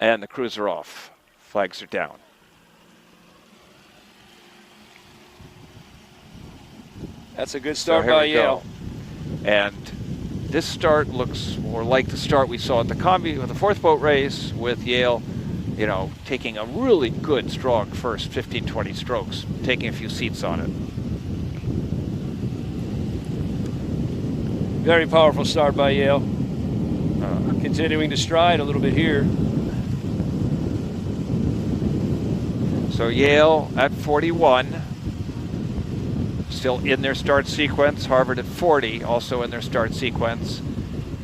And the crews are off. Flags are down. That's a good start by Yale. And this start looks more like the start we saw at the Combi with the fourth boat race, with Yale, you know, taking a really good, strong first 15, 20 strokes, taking a few seats on it. Very powerful start by Yale. Continuing to stride a little bit here. So Yale at 41, still in their start sequence. Harvard at 40, also in their start sequence.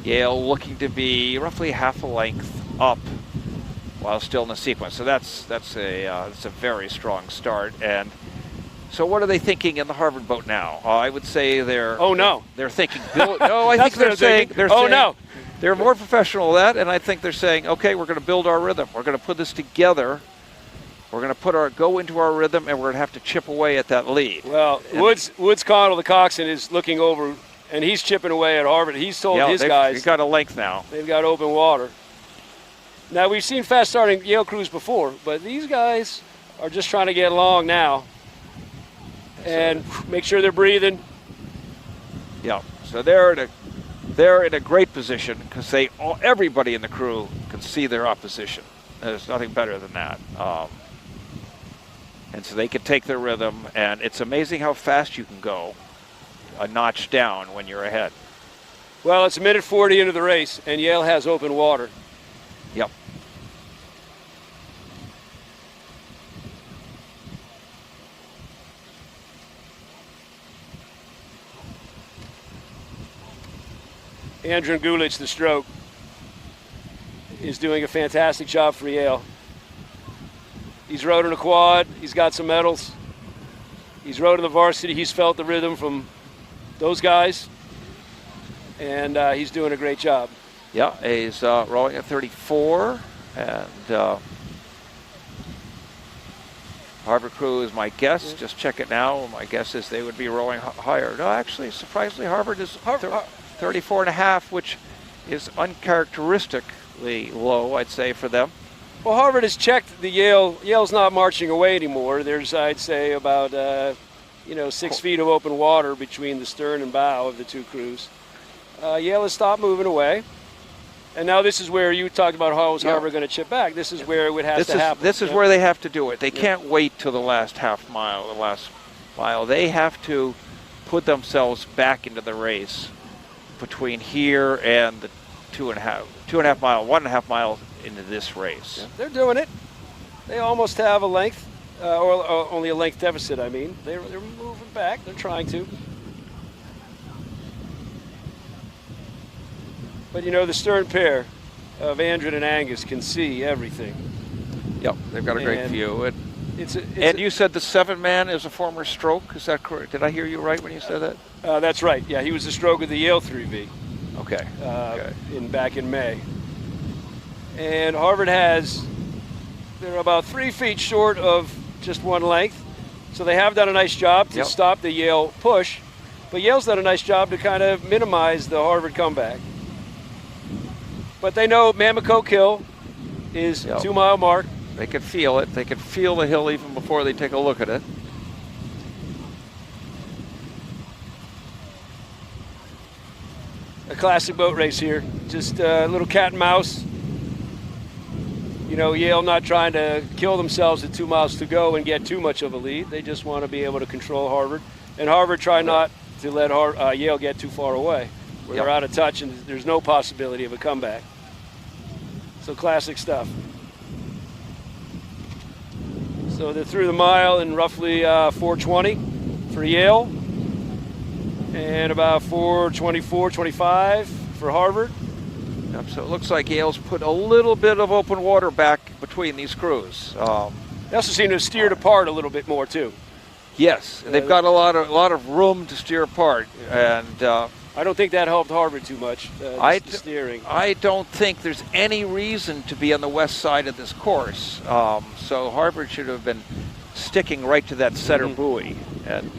Yale looking to be roughly half a length up while still in the sequence. So that's a very strong start. And so what are they thinking in the Harvard boat now? I would say they're they're thinking no. I think they're saying they're more professional than that, and I think they're saying, okay, we're going to build our rhythm. We're going to put this together. We're going to go into our rhythm, and we're going to have to chip away at that lead. Well, Woods Connell, the coxswain, is looking over, and he's chipping away at Harvard. He's told his guys. They've got a length now. They've got open water. Now, we've seen fast-starting Yale crews before, but these guys are just trying to get along now and make sure they're breathing. Yeah, so they're in a great position because everybody in the crew can see their opposition. There's nothing better than that. And so they can take their rhythm, and it's amazing how fast you can go a notch down when you're ahead. Well, it's a minute 40 into the race, and Yale has open water. Yep. Andrew Gulich, the stroke, is doing a fantastic job for Yale. He's rode in a quad. He's got some medals. He's rode in the varsity. He's felt the rhythm from those guys, and he's doing a great job. Yeah, he's rowing at 34, and Harvard crew is my guess. Yeah. Just check it now. My guess is they would be rowing higher. No, actually, surprisingly, Harvard is 34 and a half, which is uncharacteristically low, I'd say, for them. Well, Harvard has checked the Yale's not marching away anymore. There's, I'd say, about 6 feet of open water between the stern and bow of the two crews. Yale has stopped moving away, and now this is where you talked about how is Harvard going to chip back. This is where it would have to happen. This is where they have to do it. They can't wait till the last half mile, the last mile. They have to put themselves back into the race between here and the 1.5 miles into this race. Yeah, they're doing it. They almost have a length, or only a length deficit, I mean. They're moving back. They're trying to. But, the stern pair of Andrew and Angus can see everything. Yep, they've got a great view. And you said the 7-man is a former stroke. Is that correct? Did I hear you right when you said that? That's right. Yeah, he was the stroke of the Yale 3V. Okay. Back in May. And Harvard they're about 3 feet short of just one length. So they have done a nice job to stop the Yale push. But Yale's done a nice job to kind of minimize the Harvard comeback. But they know Mammoth Cove Hill is 2 mile mark. They can feel it. They can feel the hill even before they take a look at it. A classic boat race here. Just a little cat and mouse. Yale not trying to kill themselves at 2 miles to go and get too much of a lead. They just want to be able to control Harvard. And Harvard try not to let Yale get too far away, where they're out of touch and there's no possibility of a comeback. So classic stuff. So they're through the mile in roughly 4:20 for Yale, and about 4:24, 25 for Harvard. Yep, so it looks like Yale's put a little bit of open water back between these crews. They also seem to have steered apart a little bit more too. Yes, they've got a lot of room to steer apart, and I don't think that helped Harvard too much. The steering. I don't think there's any reason to be on the west side of this course. So Harvard should have been sticking right to that center buoy. And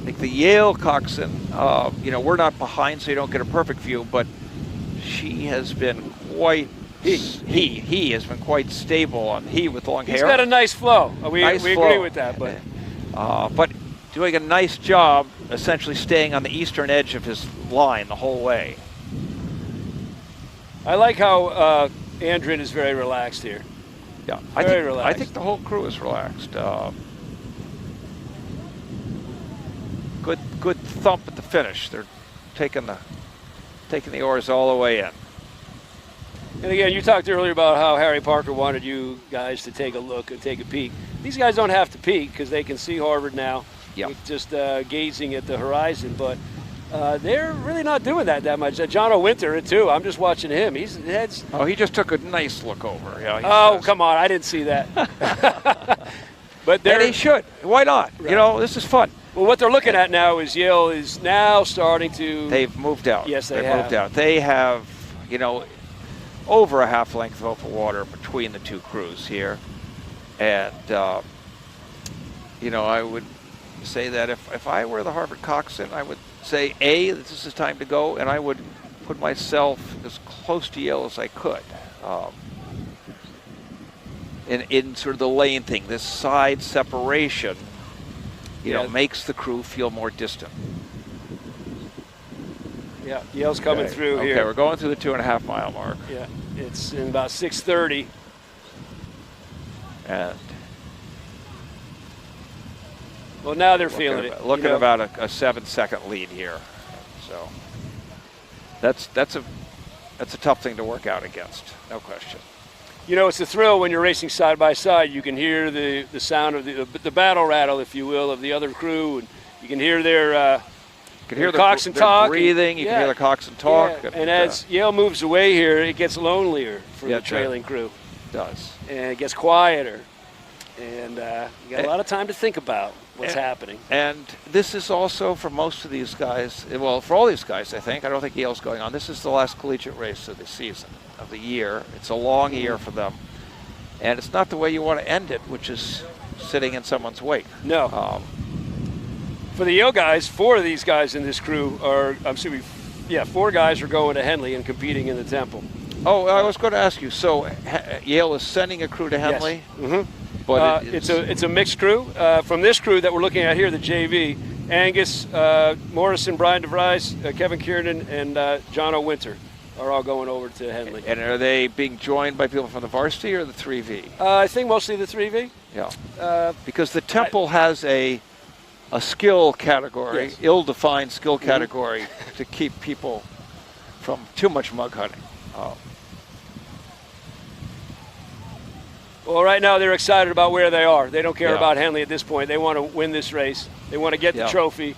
I think the Yale coxswain, we're not behind, so you don't get a perfect view, but she has been quite he has been quite stable on he with long hair. He's got a nice flow. We Nice agree flow. with that. But doing a nice job essentially staying on the eastern edge of his line the whole way. I like how Andrin is very relaxed here. Yeah, Very relaxed. I think the whole crew is relaxed. Good thump at the finish. They're taking the oars all the way in. And again, you talked earlier about how Harry Parker wanted you guys to take a look and take a peek. These guys don't have to peek because they can see Harvard now, with just gazing at the horizon. But they're really not doing that much. John Winter, too. I'm just watching him. He just took a nice look over. Yeah, come on. I didn't see that. But they should. Why not? Right. This is fun. Well, what they're looking at now is Yale is now starting to... They've moved out. Yes, They've moved out. They have, over a half length of open water between the two crews here. And, I would say that if I were the Harvard coxswain, I would say, this is time to go, and I would put myself as close to Yale as I could. In sort of the lane thing, this side separation, makes the crew feel more distant. Yeah, Yale's coming through here. Okay, we're going through the 2.5 mile mark. Yeah, it's in about 6:30. And well, now they're feeling it. Looking about a 7-second lead here. So that's a tough thing to work out against, no question. It's a thrill when you're racing side by side. You can hear the sound of the battle rattle, if you will, of the other crew, and you can hear their coxswain talk. Breathing. You can hear the coxswain talk. Yeah. And as Yale moves away here, it gets lonelier for the trailing crew. It does. And it gets quieter, and you got a lot of time to think about what's happening. And this is also for most of these guys. Well, for all these guys, I think. I don't think Yale's going on. This is the last collegiate race of the season. Of the year. It's a long year for them. And it's not the way you want to end it, which is sitting in someone's wake. No. For the Yale guys, 4 of these guys in this crew are, 4 guys are going to Henley and competing in the Temple. Oh, I was going to ask you, so Yale is sending a crew to Henley? Yes. Mm-hmm. But it's a mixed crew. From this crew that we're looking at here, the JV, Angus, Morrison, Brian DeVries, Kevin Kiernan, and John Winter are all going over to Henley. And are they being joined by people from the varsity or the 3V? I think mostly the 3V. Yeah. Because the Temple has a skill category, ill-defined skill category, to keep people from too much mug hunting. Well, right now they're excited about where they are. They don't care about Henley at this point. They want to win this race. They want to get the trophy.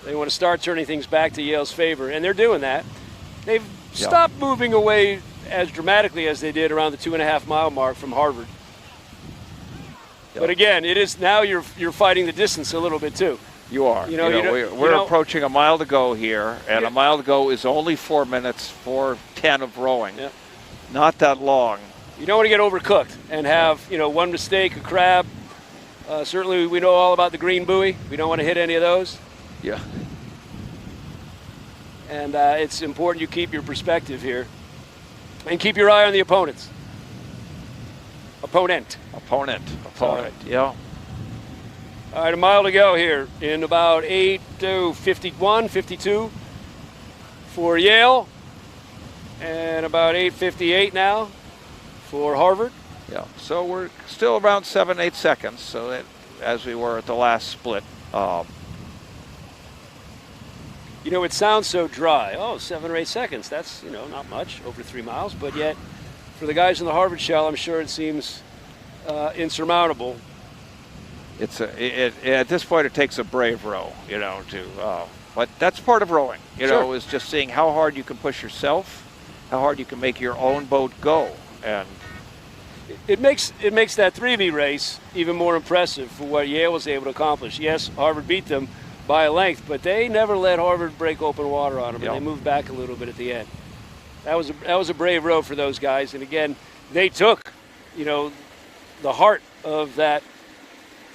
They want to start turning things back to Yale's favor, and they're doing that. They've stopped moving away as dramatically as they did around the 2.5 mile mark from Harvard. But again, it is now you're fighting the distance a little bit too. You are. We're approaching a mile to go here, and a mile to go is only 4 minutes, 4:10 of rowing. Yeah. Not that long. You don't want to get overcooked and have one mistake, a crab. Certainly, we know all about the green buoy. We don't want to hit any of those. Yeah. And it's important you keep your perspective here, and keep your eye on the opponents. Opponent. Yeah. All right, a mile to go here in about 8:51, 52 for Yale, and about 8:58 now for Harvard. Yeah, so we're still around 7-8 seconds, so that, as we were at the last split. It sounds so dry. 7 or 8 seconds. That's, not much, over 3 miles. But yet, for the guys in the Harvard shell, I'm sure it seems insurmountable. At this point, it takes a brave row, but that's part of rowing, is just seeing how hard you can push yourself, how hard you can make your own boat go. And it makes that 3V race even more impressive for what Yale was able to accomplish. Yes, Harvard beat them by a length, but they never let Harvard break open water on them, and they moved back a little bit at the end. That was a brave row for those guys, and again, they took, the heart of that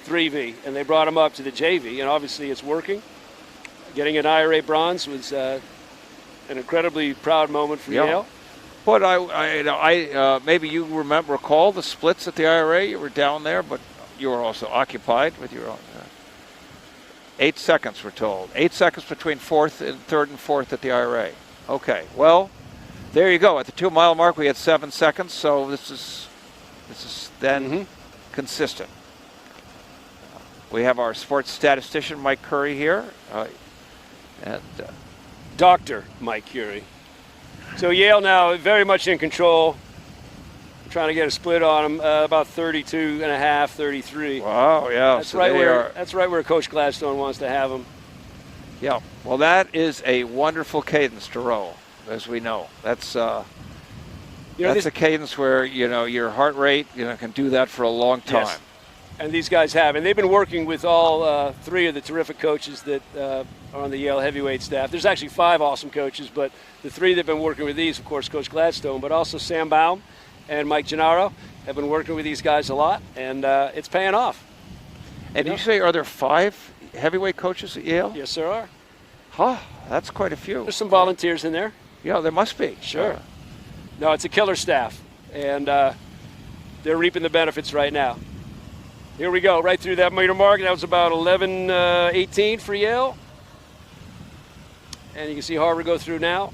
3V, and they brought them up to the JV, and obviously it's working. Getting an IRA bronze was an incredibly proud moment for Yale. But maybe you recall the splits at the IRA. You were down there, but you were also occupied with your own. 8 seconds, we're told. 8 seconds between third and fourth at the IRA. Okay, well, there you go. At the 2 mile mark, we had 7 seconds, so this is then consistent. We have our sports statistician, Mike Curry, here. Dr. Mike Curry. So Yale now very much in control. Trying to get a split on them, about 32 and a half, 33. Wow, yeah. That's right where Coach Gladstone wants to have them. Yeah, well, that is a wonderful cadence to row, as we know. That's a cadence where, your heart rate, can do that for a long time. Yes. And these guys have. And they've been working with all 3 of the terrific coaches that are on the Yale heavyweight staff. There's actually 5 awesome coaches, but the 3 that have been working with these, of course, Coach Gladstone, but also Sam Baum and Mike Gennaro have been working with these guys a lot, and it's paying off. And you say, are there 5 heavyweight coaches at Yale? Yes, there are. Huh, that's quite a few. There's some volunteers in there. Yeah, there must be. Sure. No, it's a killer staff, and they're reaping the benefits right now. Here we go, right through that meter mark. That was about 11:18 for Yale. And you can see Harvard go through now.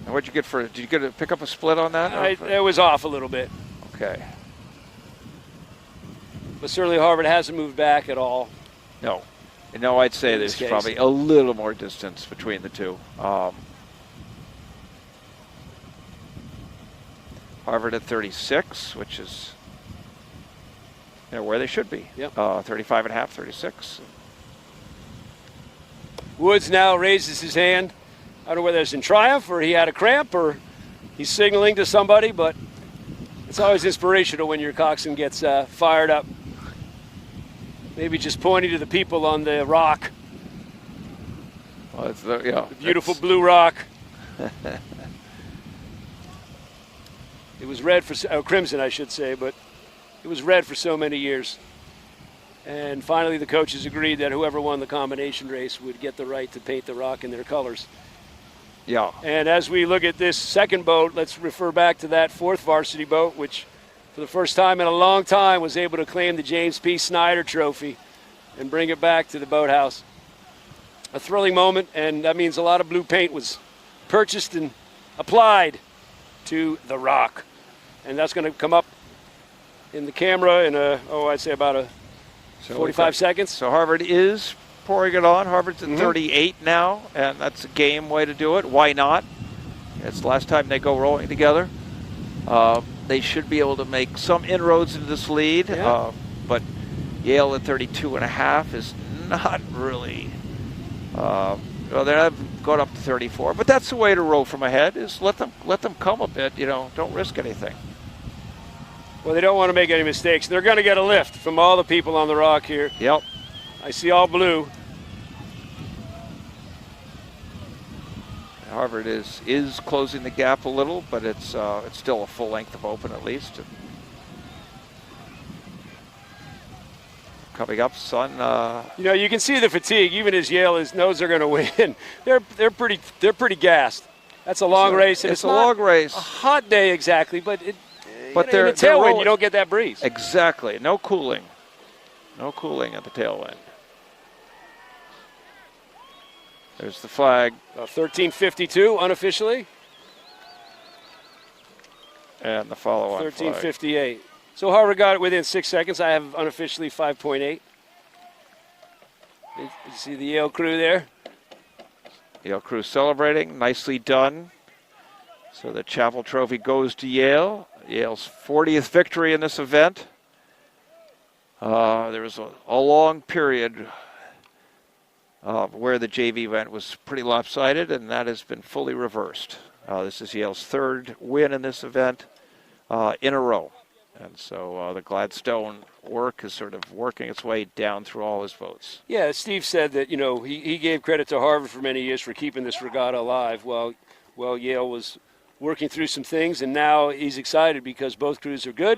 And what'd you get did you get to pick up a split on that? It was off a little bit. Okay. But certainly Harvard hasn't moved back at all. No. I'd say there's probably a little more distance between the two. Harvard at 36, which is where they should be. Yep. 35 and a half, 36. Woods now raises his hand. I don't know whether it's in triumph or he had a cramp or he's signaling to somebody, but it's always inspirational when your coxswain gets fired up. Maybe just pointing to the people on the rock. Well, it's the beautiful blue rock. It was red crimson, I should say, but it was red for so many years. And finally, the coaches agreed that whoever won the combination race would get the right to paint the rock in their colors. Yeah. And as we look at this second boat, let's refer back to that 4th varsity boat, which for the first time in a long time was able to claim the James P. Snyder Trophy and bring it back to the boathouse. A thrilling moment, and that means a lot of blue paint was purchased and applied to the rock. And that's going to come up in the camera in I'd say about 45 seconds. So Harvard is pouring it on. Harvard's at 38 now, and that's a game way to do it. Why not? It's the last time they go rowing together. They should be able to make some inroads into this lead, but Yale at 32 and a half is not really. They're not going up to 34, but that's the way to row from ahead. Is let them come a bit. Don't risk anything. Well, they don't want to make any mistakes. They're going to get a lift from all the people on the rock here. Yep. I see all blue. Harvard is closing the gap a little, but it's still a full length of open at least. Coming up, Sun. You can see the fatigue, even as Yale knows they're going to win. They're pretty gassed. That's a long race. And it's a long race. A hot day exactly, but But in the tailwind, you don't get that breeze. Exactly. No cooling. No cooling at the tailwind. There's the flag. 13:52 unofficially. And the follow-on 13:58. So Harvard got it within 6 seconds. I have unofficially 5.8. You see the Yale crew there. Yale crew celebrating. Nicely done. So the Chapel Trophy goes to Yale. Yale's 40th victory in this event. There was a long period where the JV event was pretty lopsided, and that has been fully reversed. This is Yale's 3rd win in this event in a row. And so the Gladstone work is sort of working its way down through all his votes. Yeah, Steve said that, he gave credit to Harvard for many years for keeping this regatta alive while Yale was working through some things, and now he's excited because both crews are good,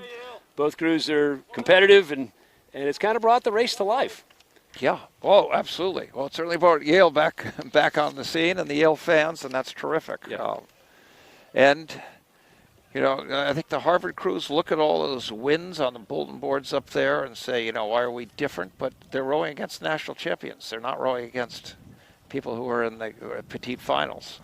both crews are competitive, and it's kind of brought the race to life. Yeah, oh, absolutely. Well, it certainly brought Yale back on the scene and the Yale fans, and that's terrific. Yeah. And, you know, I think the Harvard crews look at all those wins on the bulletin boards up there and say, you know, why are we different? But they're rowing against national champions. They're not rowing against people who are in the petite finals.